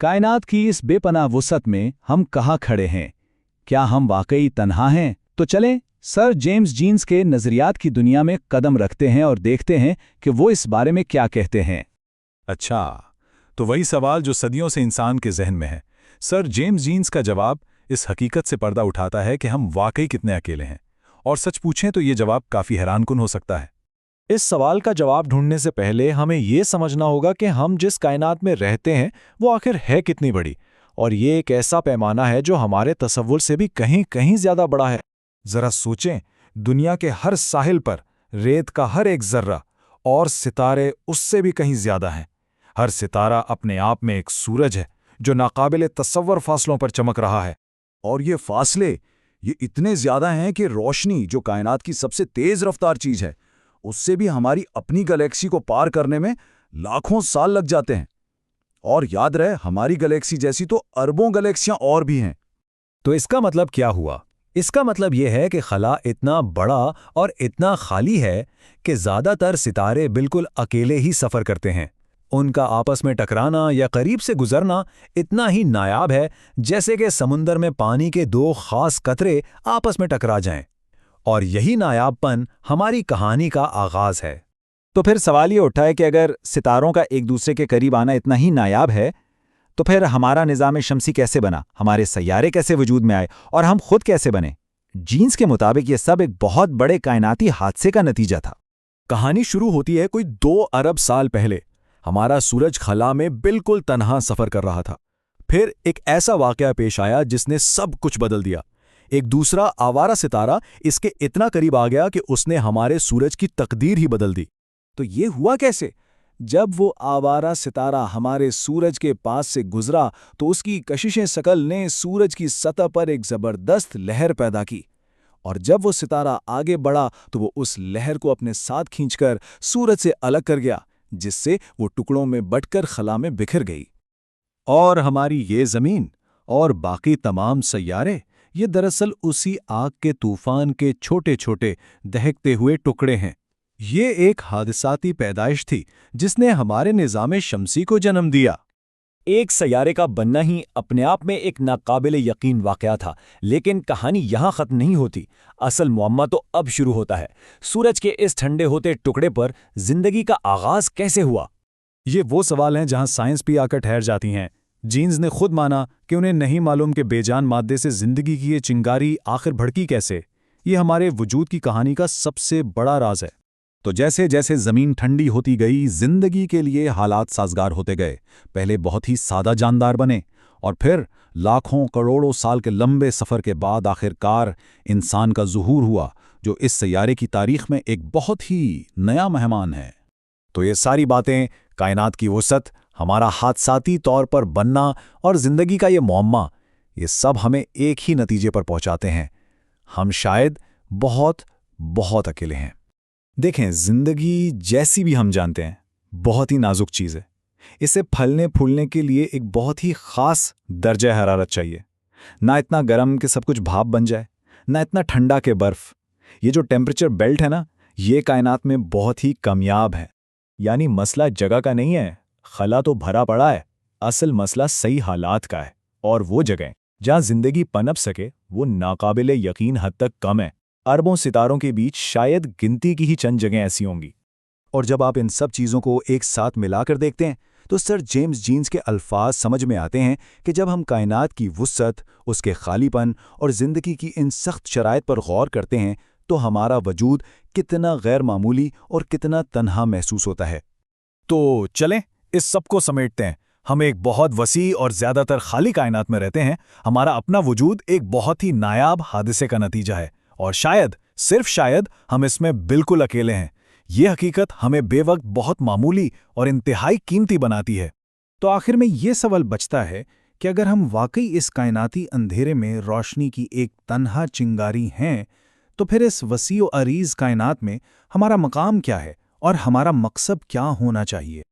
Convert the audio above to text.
कायनात की इस बेपनाह वुसअत में हम कहाँ खड़े हैं? क्या हम वाकई तन्हा हैं? तो चलें सर जेम्स जीन्स के नज़रियात की दुनिया में कदम रखते हैं और देखते हैं कि वो इस बारे में क्या कहते हैं। अच्छा, तो वही सवाल जो सदियों से इंसान के जहन में है। सर जेम्स जीन्स का जवाब इस हकीकत से पर्दा उठाता है कि हम वाकई कितने अकेले हैं। और सच पूछें तो ये जवाब काफ़ी हैरानकुन हो सकता है। इस सवाल का जवाब ढूंढने से पहले हमें ये समझना होगा कि हम जिस कायनात में रहते हैं वो आखिर है कितनी बड़ी, और ये एक ऐसा पैमाना है जो हमारे तसव्वुर से भी कहीं कहीं ज्यादा बड़ा है। जरा सोचें, दुनिया के हर साहिल पर रेत का हर एक जर्रा और सितारे उससे भी कहीं ज्यादा हैं। हर सितारा अपने आप में एक सूरज है जो नाकाबिले तसव्वुर फासलों पर चमक रहा है। और ये फासले ये इतने ज्यादा हैं कि रोशनी, जो कायनात की सबसे तेज रफ्तार चीज है, उससे भी हमारी अपनी गैलेक्सी को पार करने में लाखों साल लग जाते हैं। और याद रहे, हमारी गैलेक्सी जैसी तो अरबों गैलेक्सियां और भी हैं। तो इसका मतलब क्या हुआ? इसका मतलब यह है कि खला इतना बड़ा और इतना खाली है कि ज़्यादातर सितारे बिल्कुल अकेले ही सफ़र करते हैं। उनका आपस में टकराना या करीब से गुजरना इतना ही नायाब है जैसे कि समुंदर में पानी के दो खास कतरे आपस में टकरा जाएं। और यही नायाबपन हमारी कहानी का आगाज़ है। तो फिर सवाल ये उठा है कि अगर सितारों का एक दूसरे के करीब आना इतना ही नायाब है, तो फिर हमारा निज़ाम शमसी कैसे बना, हमारे सैयारे कैसे वजूद में आए और हम खुद कैसे बने? जीन्स के मुताबिक ये सब एक बहुत बड़े कायनाती हादसे का नतीजा था। कहानी शुरू होती है कोई 2 अरब साल पहले। हमारा सूरज खला में बिल्कुल तन्हा सफ़र कर रहा था। फिर एक ऐसा वाक़या पेश आया जिसने सब कुछ बदल दिया। एक दूसरा आवारा सितारा इसके इतना करीब आ गया कि उसने हमारे सूरज की तकदीर ही बदल दी। तो ये हुआ कैसे? जब वो आवारा सितारा हमारे सूरज के पास से गुजरा तो उसकी कशिशें शकल ने सूरज की सतह पर एक ज़बरदस्त लहर पैदा की। और जब वो सितारा आगे बढ़ा तो वो उस लहर को अपने साथ खींचकर सूरज से अलग कर गया, जिससे वो टुकड़ों में बंटकर खला में बिखर गई। और हमारी ये ज़मीन और बाकी तमाम सैयारे ये दरअसल उसी आग के तूफान के छोटे छोटे दहकते हुए टुकड़े हैं। ये एक हादसाती पैदाइश थी जिसने हमारे निज़ाम शमसी को जन्म दिया। एक सैयारे का बनना ही अपने आप में एक नाकाबिले यकीन वाक़या था, लेकिन कहानी यहाँ ख़त्म नहीं होती। असल मुअम्मा तो अब शुरू होता है। सूरज के इस ठंडे होते टुकड़े पर ज़िंदगी का आगाज़ कैसे हुआ? ये वो सवाल हैं जहाँ साइंस भी आकर ठहर जाती हैं। जीन्स ने खुद माना कि उन्हें नहीं मालूम कि बेजान मादे से ज़िंदगी की ये चिंगारी आखिर भड़की कैसे। ये हमारे वजूद की कहानी का सबसे बड़ा राज है। तो जैसे जैसे ज़मीन ठंडी होती गई, जिंदगी के लिए हालात साजगार होते गए। पहले बहुत ही सादा जानदार बने, और फिर लाखों करोड़ों साल के लंबे सफ़र के बाद आखिरकार इंसान का ज़ुहूर हुआ, जो इस सैयारे की तारीख में एक बहुत ही नया मेहमान है। तो ये सारी बातें, कायनात की वुसअत, हमारा हादसाती तौर पर बनना और ज़िंदगी का ये मुअम्मा, ये सब हमें एक ही नतीजे पर पहुंचाते हैं। हम शायद बहुत बहुत अकेले हैं। देखें, ज़िंदगी जैसी भी हम जानते हैं बहुत ही नाजुक चीज़ है। इसे फलने फूलने के लिए एक बहुत ही ख़ास दर्जा हरारत चाहिए। ना इतना गर्म कि सब कुछ भाप बन जाए, ना इतना ठंडा कि बर्फ़। ये जो टेम्परेचर बेल्ट है ना, ये कायनात में बहुत ही कामयाब है। यानी मसला जगह का नहीं है, खला तो भरा पड़ा है। असल मसला सही हालात का है, और वो जगह जहाँ ज़िंदगी पनप सके वो नाकाबिले यकीन हद तक कम है। अरबों सितारों के बीच शायद गिनती की ही चंद जगह ऐसी होंगी। और जब आप इन सब चीज़ों को एक साथ मिलाकर देखते हैं तो सर जेम्स जीन्स के अल्फाज समझ में आते हैं कि जब हम कायनात की वुसअत, उसके खालीपन और ज़िंदगी की इन सख्त शराइत पर गौर करते हैं तो हमारा वजूद कितना गैर मामूली और कितना तन्हा महसूस होता है। तो चलें इस सब को समेटते हैं। हम एक बहुत वसी और ज़्यादातर खाली कायनात में रहते हैं। हमारा अपना वजूद एक बहुत ही नायाब हादसे का नतीजा है, और शायद, सिर्फ शायद, हम इसमें बिल्कुल अकेले हैं। ये हकीकत हमें बेवक्त बहुत मामूली और इंतहाई कीमती बनाती है। तो आखिर में ये सवाल बचता है कि अगर हम वाकई इस कायनाती अंधेरे में रोशनी की एक तन्हा चिंगारी हैं, तो फिर इस वसी और अरीज कायनात में हमारा मकाम क्या है और हमारा मकसद क्या होना चाहिए?